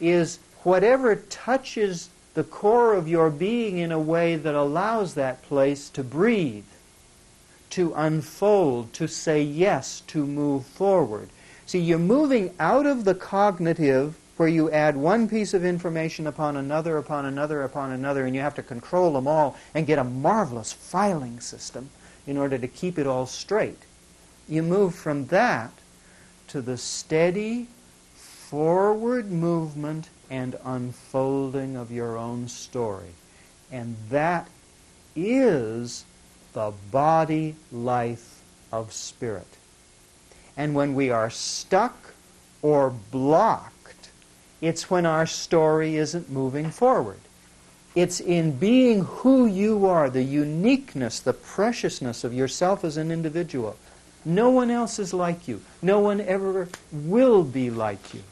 is whatever touches the core of your being in a way that allows that place to breathe, to unfold, to say yes, to move forward. See, you're moving out of the cognitive, where you add one piece of information upon another, upon another, upon another, and you have to control them all and get a marvelous filing system in order to keep it all straight. You move from that to the steady, forward movement and unfolding of your own story. And that is the body life of spirit. And when we are stuck or blocked, it's when our story isn't moving forward. It's in being who you are, the uniqueness, the preciousness of yourself as an individual. No one else is like you. No one ever will be like you.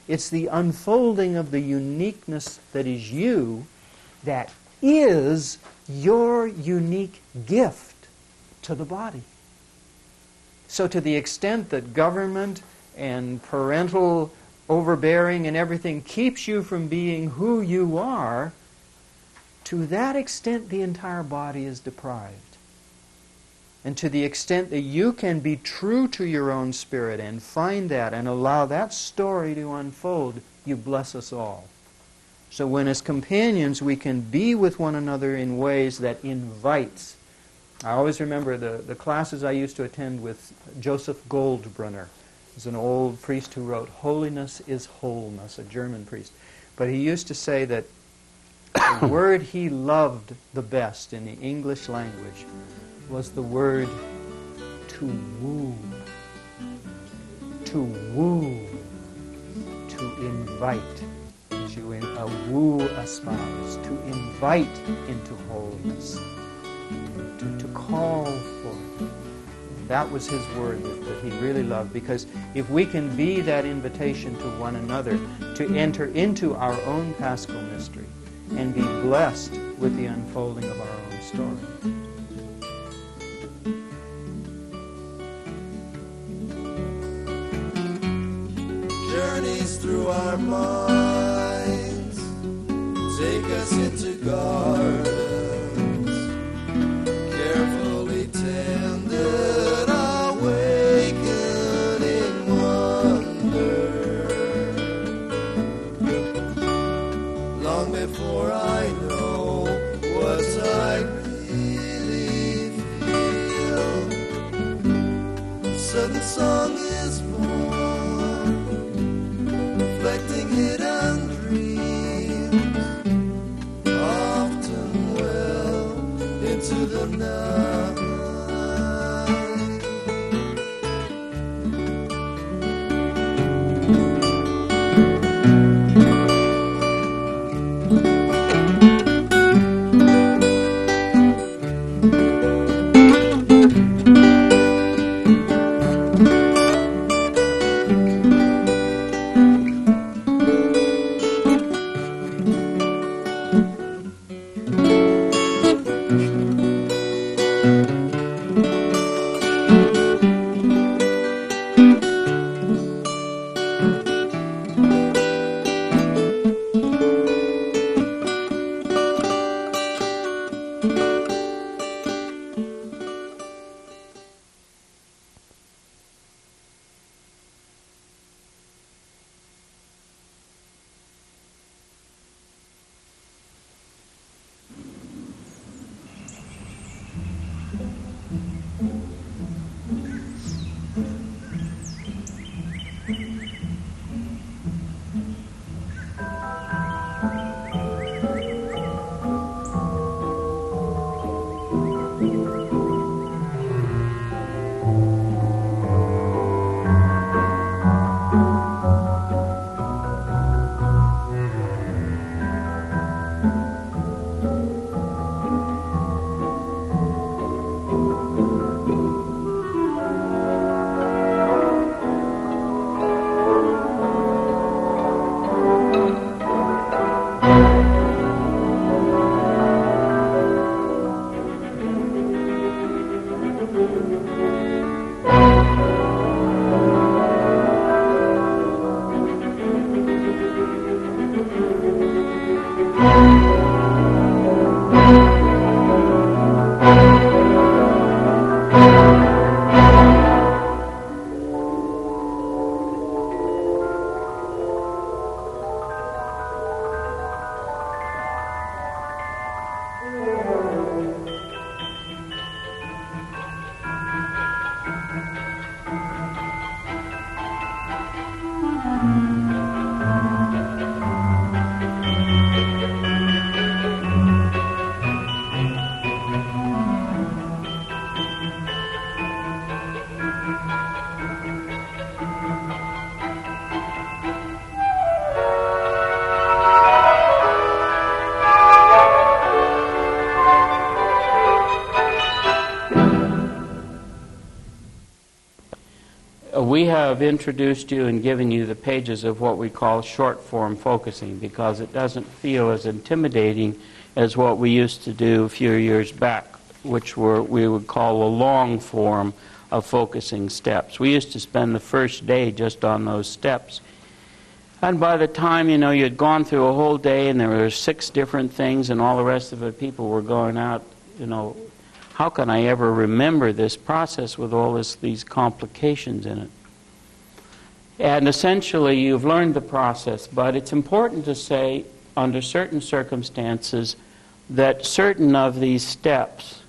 It's the unfolding of the uniqueness that is you that is your unique gift to the body. So to the extent that government and parental overbearing and everything keeps you from being who you are, to that extent the entire body is deprived. And to the extent that you can be true to your own spirit and find that and allow that story to unfold, you bless us all. So when as companions we can be with one another in ways that invites. I always remember the classes I used to attend with Joseph Goldbrunner. He's an old priest who wrote Holiness is Wholeness, a German priest. But he used to say that the word he loved the best in the English language was the word to woo. To woo. To invite. To woo a spouse. To invite into wholeness. To call for. That was his word that he really loved, because if we can be that invitation to one another to enter into our own Paschal mystery and be blessed with the unfolding of our own story. Journeys through our minds take us into gardens carefully tended, awakening wonder. Long before I know what I really feel, a sudden song is born, reflecting hidden dreams, often well into the night. we have introduced you and given you the pages of what we call short form focusing, because it doesn't feel as intimidating as what we used to do a few years back, which we would call a long form of focusing steps. We used to spend the first day just on those steps. And by the time, you had gone through a whole day and there were 6 different things and all the rest of the people were going out, how can I ever remember this process with all these complications in it? And essentially, you've learned the process, but it's important to say, under certain circumstances, that certain of these steps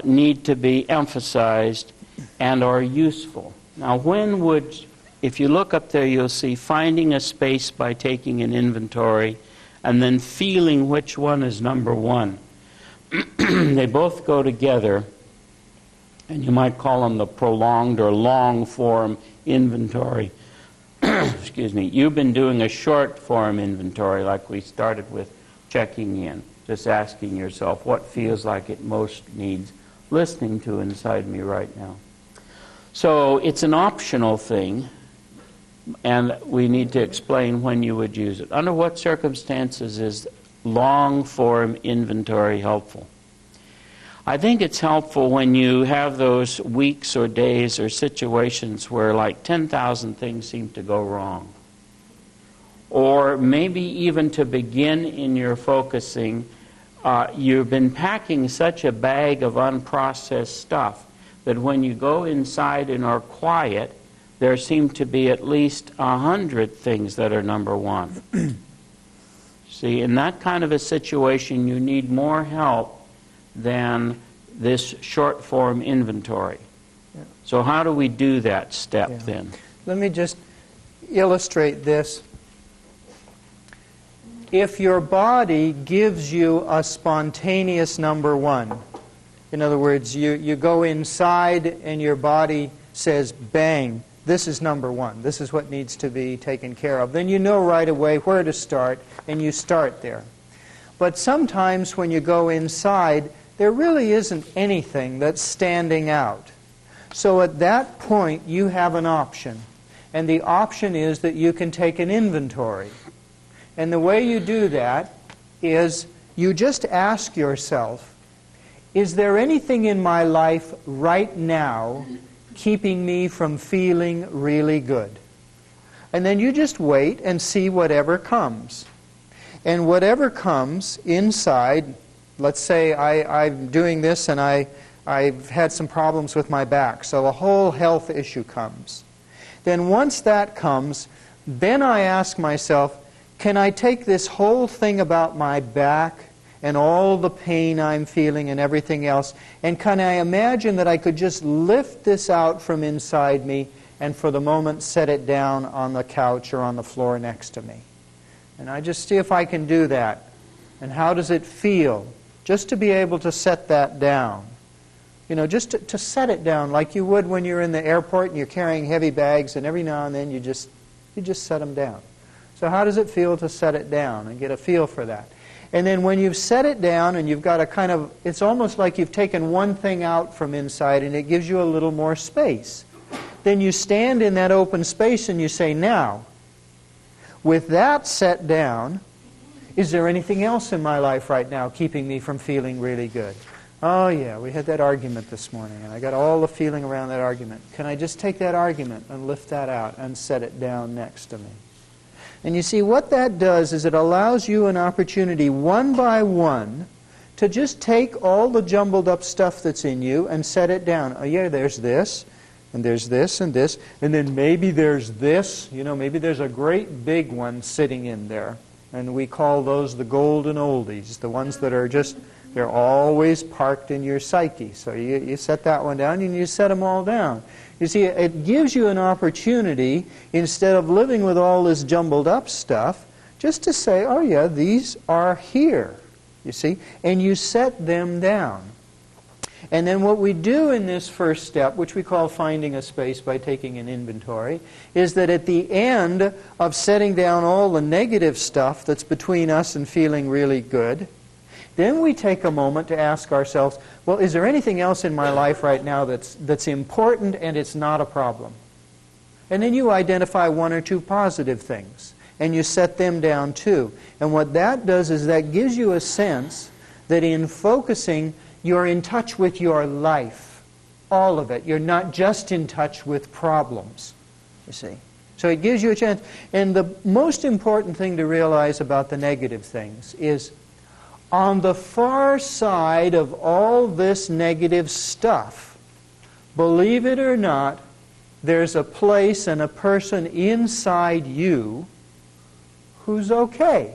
need to be emphasized and are useful. Now, if you look up there, you'll see finding a space by taking an inventory and then feeling which one is number 1. They both go together, and you might call them the prolonged or long form inventory. Excuse me. You've been doing a short form inventory, like we started with checking in, just asking yourself what feels like it most needs listening to inside me right now. So it's an optional thing, and we need to explain when you would use it. Under what circumstances is long form inventory helpful? I think it's helpful when you have those weeks or days or situations where like 10,000 things seem to go wrong. Or maybe even to begin in your focusing, you've been packing such a bag of unprocessed stuff that when you go inside and are quiet, there seem to be at least 100 things that are number 1. See, in that kind of a situation, you need more help than this short form inventory. Yeah. So how do we do that step then? Let me just illustrate this. If your body gives you a spontaneous number 1, in other words, you go inside and your body says, bang, this is number 1. This is what needs to be taken care of. Then you know right away where to start, and you start there. But sometimes when you go inside, there really isn't anything that's standing out. So at that point, you have an option. And the option is that you can take an inventory. And the way you do that is you just ask yourself, is there anything in my life right now keeping me from feeling really good? And then you just wait and see whatever comes. And whatever comes inside, let's say I'm doing this and I've had some problems with my back, so a whole health issue comes. Then once that comes, then I ask myself, can I take this whole thing about my back and all the pain I'm feeling and everything else, and can I imagine that I could just lift this out from inside me and for the moment set it down on the couch or on the floor next to me? And I just see if I can do that. And how does it feel just to be able to set that down? Just to set it down like you would when you're in the airport and you're carrying heavy bags, and every now and then you just set them down. So how does it feel to set it down and get a feel for that? And then when you've set it down and you've got a kind of, it's almost like you've taken one thing out from inside and it gives you a little more space. Then you stand in that open space and you say, now, with that set down, is there anything else in my life right now keeping me from feeling really good? Oh yeah, we had that argument this morning and I got all the feeling around that argument. Can I just take that argument and lift that out and set it down next to me? And you see, what that does is it allows you an opportunity, one by one, to just take all the jumbled up stuff that's in you and set it down. Oh yeah, there's this, and there's this, and this, and then maybe there's this. Maybe there's a great big one sitting in there. And we call those the golden oldies, the ones that are just, they're always parked in your psyche. So you set that one down and you set them all down. You see, it gives you an opportunity, instead of living with all this jumbled up stuff, just to say, oh yeah, these are here, you see, and you set them down. And then what we do in this first step, which we call finding a space by taking an inventory, is that at the end of setting down all the negative stuff that's between us and feeling really good, then we take a moment to ask ourselves, well, is there anything else in my life right now that's important and it's not a problem? And then you identify one or two positive things, and you set them down too. And what that does is that gives you a sense that in focusing, you're in touch with your life, all of it. You're not just in touch with problems, you see. So it gives you a chance. And the most important thing to realize about the negative things is on the far side of all this negative stuff, believe it or not, there's a place and a person inside you who's okay.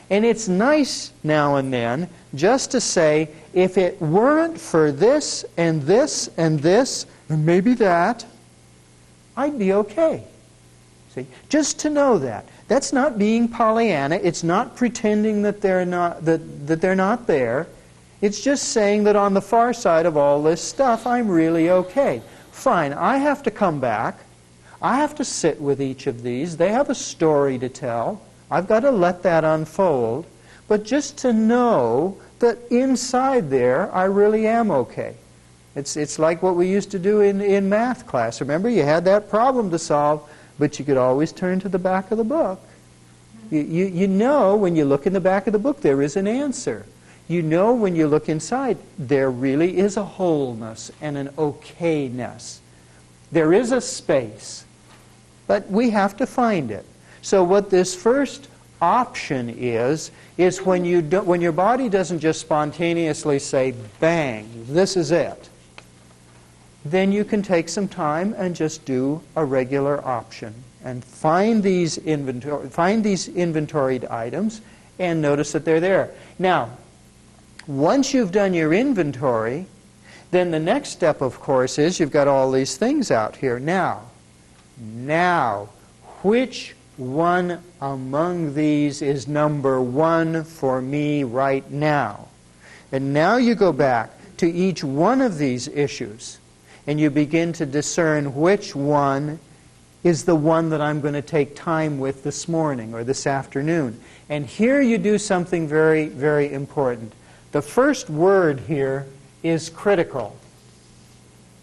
And it's nice now and then just to say, if it weren't for this and this and this, and maybe that, I'd be okay. See? Just to know that. That's not being Pollyanna. It's not pretending that they're not, that they're not there. It's just saying that on the far side of all this stuff, I'm really okay. Fine, I have to come back. I have to sit with each of these. They have a story to tell. I've got to let that unfold. But just to know that inside there, I really am okay. It's like what we used to do in math class. Remember, you had that problem to solve, but you could always turn to the back of the book. You know when you look in the back of the book, there is an answer. You know when you look inside, there really is a wholeness and an okayness. There is a space, but we have to find it. So what this first option is when your body doesn't just spontaneously say, bang, this is it, then you can take some time and just do a regular option and find these inventoried items and notice that they're there. Now, once you've done your inventory, then the next step, of course, is you've got all these things out here. Now, which one among these is number one for me right now? And now you go back to each one of these issues and you begin to discern which one is the one that I'm going to take time with this morning or this afternoon. And here you do something very, very important. The first word here is critical.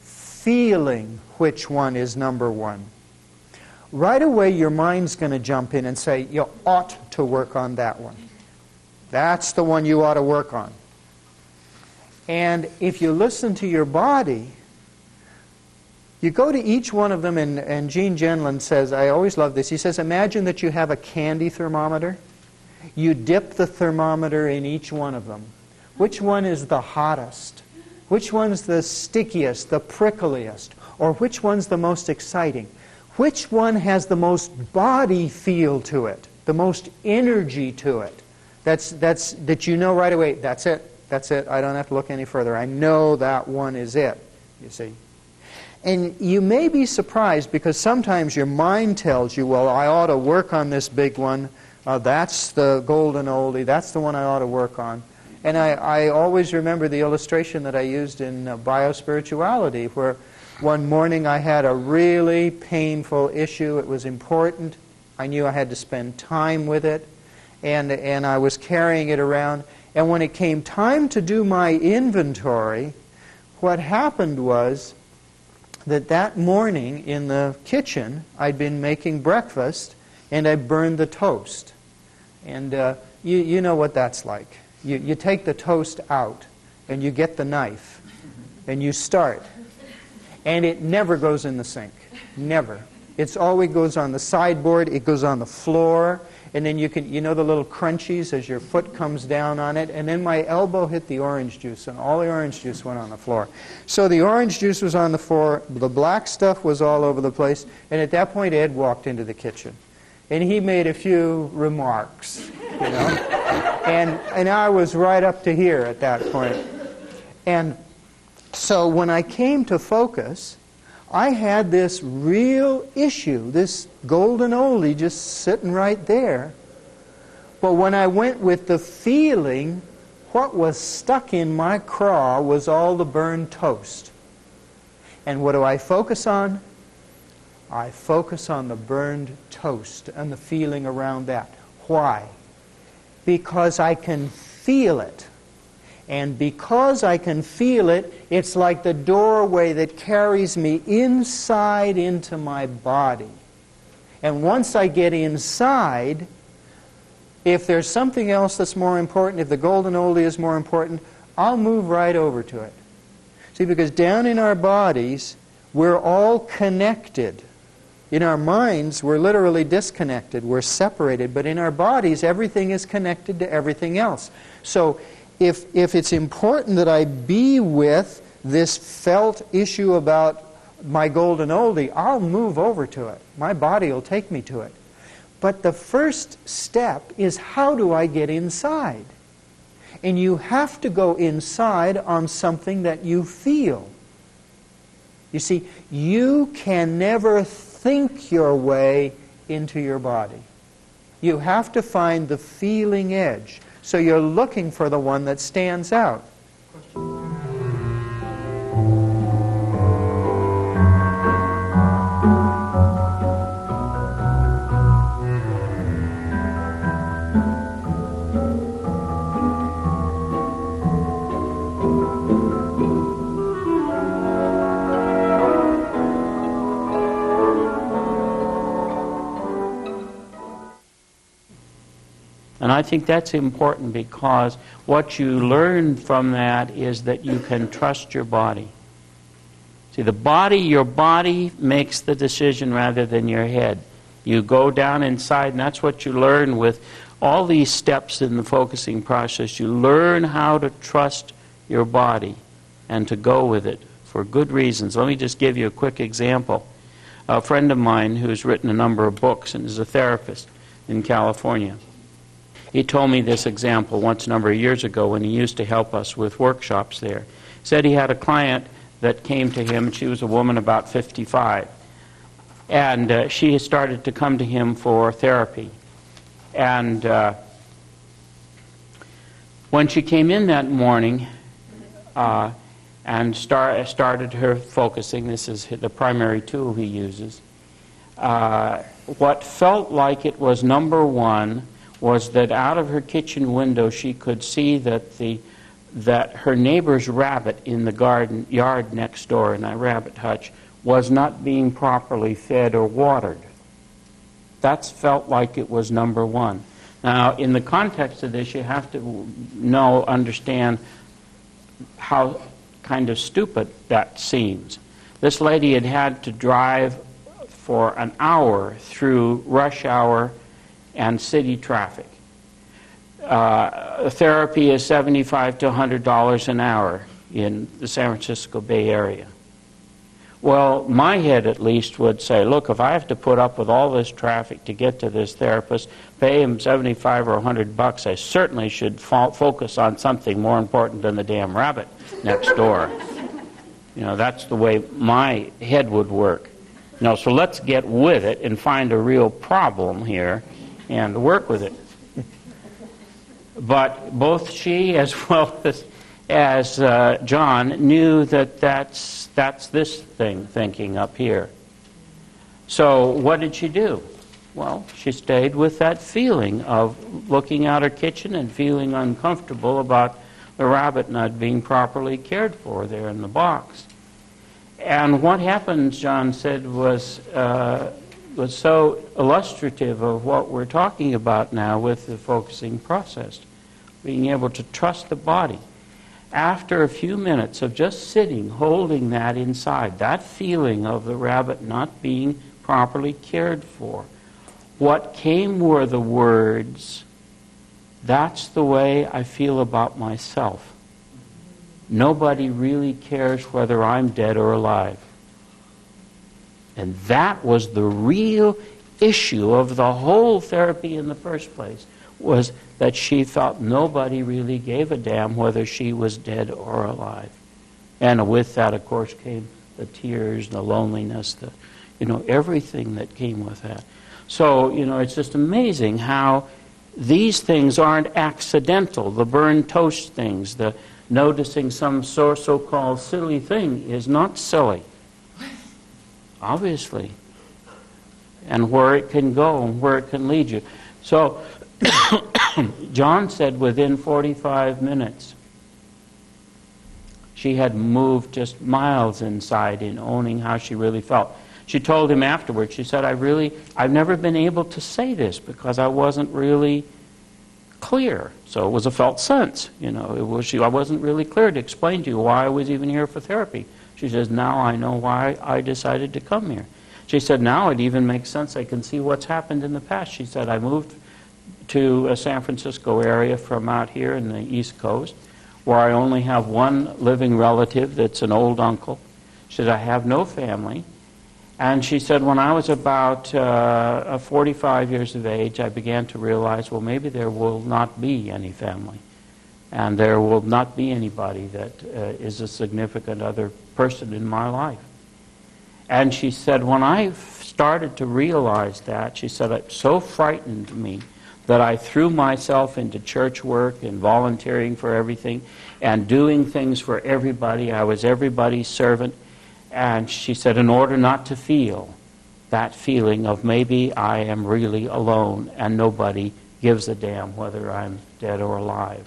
Feeling which one is number one. Right away your mind's going to jump in and say, you ought to work on that one. That's the one you ought to work on. And if you listen to your body, you go to each one of them, and Gene Genlin says, I always love this, he says, imagine that you have a candy thermometer. You dip the thermometer in each one of them. Which one is the hottest? Which one's the stickiest, the prickliest? Or which one's the most exciting? Which one has the most body feel to it, the most energy to it? That you know right away, that's it, I don't have to look any further. I know that one is it, you see. And you may be surprised because sometimes your mind tells you, well, I ought to work on this big one. That's the golden oldie. That's the one I ought to work on. And I always remember the illustration that I used in biospirituality, where one morning I had a really painful issue. It was important. I knew I had to spend time with it. And I was carrying it around. And when it came time to do my inventory, what happened was that morning in the kitchen, I'd been making breakfast, and I burned the toast. And you know what that's like. You take the toast out, and you get the knife, and you start. And it never goes in the sink. Never. It always goes on the sideboard, it goes on the floor, and then you know the little crunchies as your foot comes down on it, and then my elbow hit the orange juice, and all the orange juice went on the floor. So the orange juice was on the floor, the black stuff was all over the place, and at that point Ed walked into the kitchen. And he made a few remarks, you know, and I was right up to here at that point. And so when I came to focus, I had this real issue, this golden oldie just sitting right there. But when I went with the feeling, what was stuck in my craw was all the burned toast. And what do I focus on? I focus on the burned toast and the feeling around that. Why? Because I can feel it. And because I can feel it, it's like the doorway that carries me inside into my body. And once I get inside, if there's something else that's more important, if the golden oldie is more important, I'll move right over to it. See, because down in our bodies, we're all connected. In our minds, we're literally disconnected. We're separated. But in our bodies, everything is connected to everything else. So if it's important that I be with this felt issue about my golden oldie, I'll move over to it. My body will take me to it. But the first step is, how do I get inside? And you have to go inside on something that you feel. You see, you can never think your way into your body. You have to find the feeling edge. So you're looking for the one that stands out. And I think that's important, because what you learn from that is that you can trust your body. See, your body makes the decision rather than your head. You go down inside, and that's what you learn with all these steps in the focusing process. You learn how to trust your body and to go with it for good reasons. Let me just give you a quick example. A friend of mine who's written a number of books and is a therapist in California, he told me this example once a number of years ago when he used to help us with workshops there. He said he had a client that came to him. She was a woman about 55. And she started to come to him for therapy. And when she came in that morning and started her focusing, this is the primary tool he uses, what felt like it was number one was that out of her kitchen window she could see that her neighbor's rabbit in the yard next door, in that rabbit hutch, was not being properly fed or watered. That felt like it was number one. Now, in the context of this, you have to understand how kind of stupid that seems. This lady had to drive for an hour through rush hour and city traffic. Therapy is $75 to $100 an hour in the San Francisco Bay Area. Well, my head at least would say, look, if I have to put up with all this traffic to get to this therapist, pay him $75 or $100, I certainly should focus on something more important than the damn rabbit next door. That's the way my head would work. So let's get with it and find a real problem here and work with it. But both she as well as John knew that that's this thinking up here. So what did she do? Well, she stayed with that feeling of looking out her kitchen and feeling uncomfortable about the rabbit not being properly cared for there in the box. And what happened, John said, was so illustrative of what we're talking about now with the focusing process, being able to trust the body. After a few minutes of just sitting, holding that inside, that feeling of the rabbit not being properly cared for, what came were the words, "That's the way I feel about myself. Nobody really cares whether I'm dead or alive." And that was the real issue of the whole therapy in the first place, was that she felt nobody really gave a damn whether she was dead or alive. And with that, of course, came the tears, the loneliness, everything that came with that. So, it's just amazing how these things aren't accidental. The burned toast things, the noticing some so-called silly thing is not silly. Obviously. And where it can go and where it can lead you. So, John said within 45 minutes, She had moved just miles inside in owning how she really felt. She told him afterwards, she said, I've never been able to say this because I wasn't really clear. So it was a felt sense, I wasn't really clear to explain to you why I was even here for therapy. She says, now I know why I decided to come here. She said, now it even makes sense. I can see what's happened in the past. She said, I moved to a San Francisco area from out here in the East Coast, where I only have one living relative that's an old uncle. She said, I have no family. And she said, when I was about 45 years of age, I began to realize, well, maybe there will not be any family. And there will not be anybody that is a significant other person in my life. And she said, when I started to realize that, she said, it so frightened me that I threw myself into church work and volunteering for everything and doing things for everybody. I was everybody's servant. And she said, in order not to feel that feeling of maybe I am really alone and nobody gives a damn whether I'm dead or alive.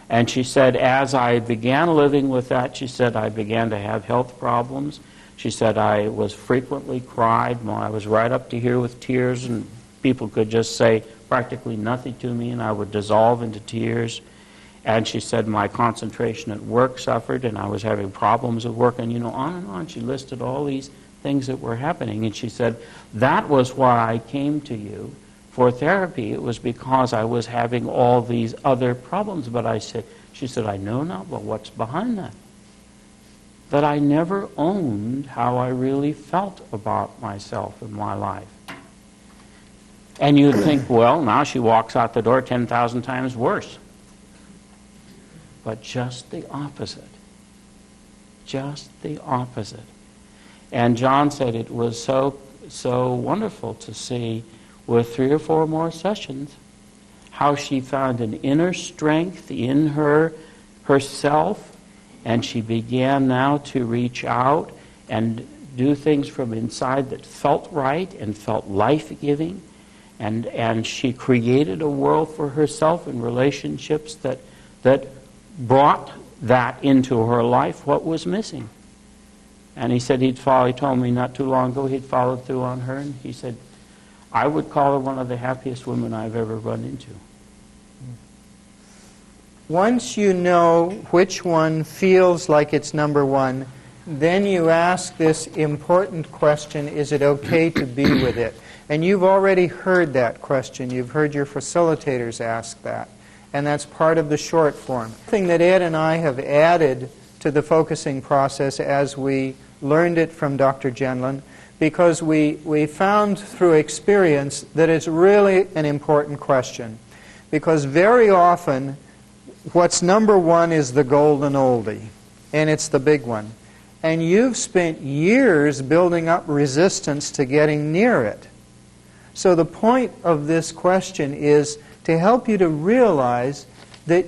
And she said, as I began living with that, she said, I began to have health problems. She said, I was frequently cried. I was right up to here with tears, and people could just say practically nothing to me, and I would dissolve into tears. And she said my concentration at work suffered, and I was having problems at work, and on and on. She listed all these things that were happening, and she said, that was why I came to you for therapy. It was because I was having all these other problems. But she said, I know not, but what's behind that? That I never owned how I really felt about myself and my life. And you'd think, well, now she walks out the door 10,000 times worse. But just the opposite. Just the opposite. And John said it was so wonderful to see with 3 or 4 more sessions how she found an inner strength in herself, and she began now to reach out and do things from inside that felt right and felt life-giving. And she created a world for herself and relationships that brought that into her life, what was missing. And he said he told me not too long ago he'd followed through on her, and he said, I would call her one of the happiest women I've ever run into. Once you know which one feels like it's number one, then you ask this important question, is it okay to be with it? And you've already heard that question. You've heard your facilitators ask that. And that's part of the short form. The thing that Ed and I have added to the focusing process as we learned it from Dr. Genlin, because we found through experience that it's really an important question. Because very often, what's number one is the golden oldie, and it's the big one. And you've spent years building up resistance to getting near it. So the point of this question is to help you to realize that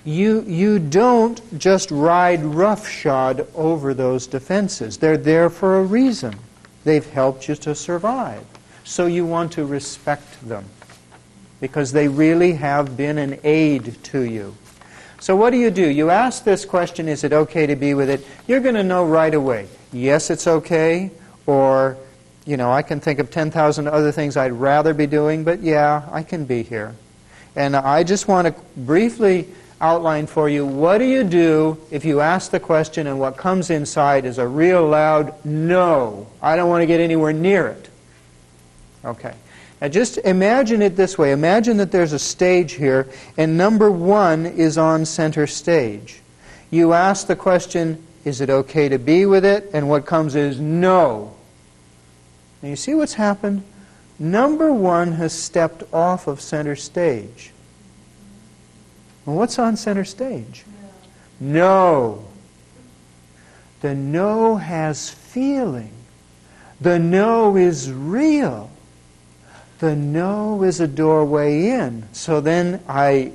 you don't just ride roughshod over those defenses. They're there for a reason. They've helped you to survive. So you want to respect them because they really have been an aid to you. So what do? You ask this question, is it okay to be with it? You're going to know right away. Yes, it's okay, or, I can think of 10,000 other things I'd rather be doing, but yeah, I can be here. And I just want to briefly outline for you, what do you do if you ask the question and what comes inside is a real loud no? I don't want to get anywhere near it. Okay. Now just imagine it this way. Imagine that there's a stage here, and number one is on center stage. You ask the question, is it okay to be with it? And what comes is no. Now you see what's happened? Number one has stepped off of center stage. Well, what's on center stage? No. The no has feeling. The no is real. The no is a doorway in. So then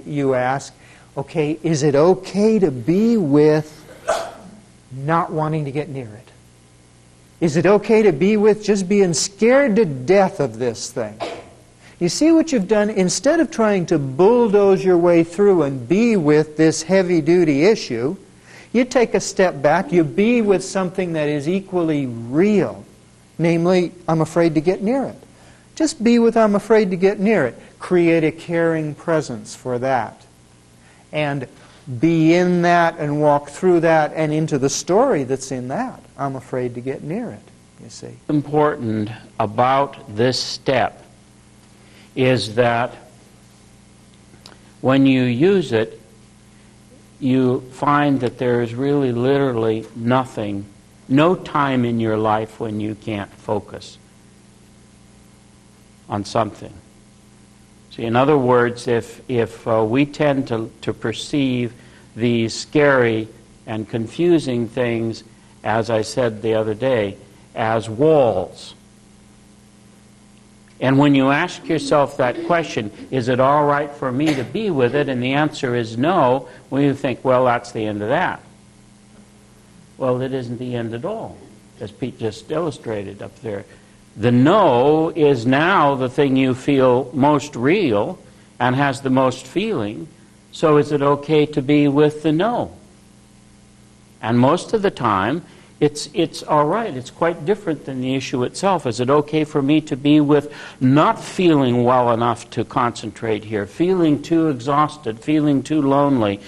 you ask, okay, is it okay to be with not wanting to get near it? Is it okay to be with just being scared to death of this thing? You see what you've done? Instead of trying to bulldoze your way through and be with this heavy-duty issue, You take a step back, you be with something that is equally real. Namely, I'm afraid to get near it. Just be with I'm afraid to get near it. Create a caring presence for that. And be in that and walk through that and into the story that's in that. I'm afraid to get near it, you see. Important about this step is that when you use it, you find that there is really literally nothing, no time in your life when you can't focus on something. See, in other words, if we tend to perceive these scary and confusing things, as I said the other day, as walls. And when you ask yourself that question, is it all right for me to be with it? And the answer is no. Well, you think, well, that's the end of that. Well, it isn't the end at all, as Pete just illustrated up there. The no is now the thing you feel most real and has the most feeling. So is it okay to be with the no? And most of the time, it's all right. It's quite different than the issue itself. Is it okay for me to be with not feeling well enough to concentrate here, feeling too exhausted, feeling too lonely,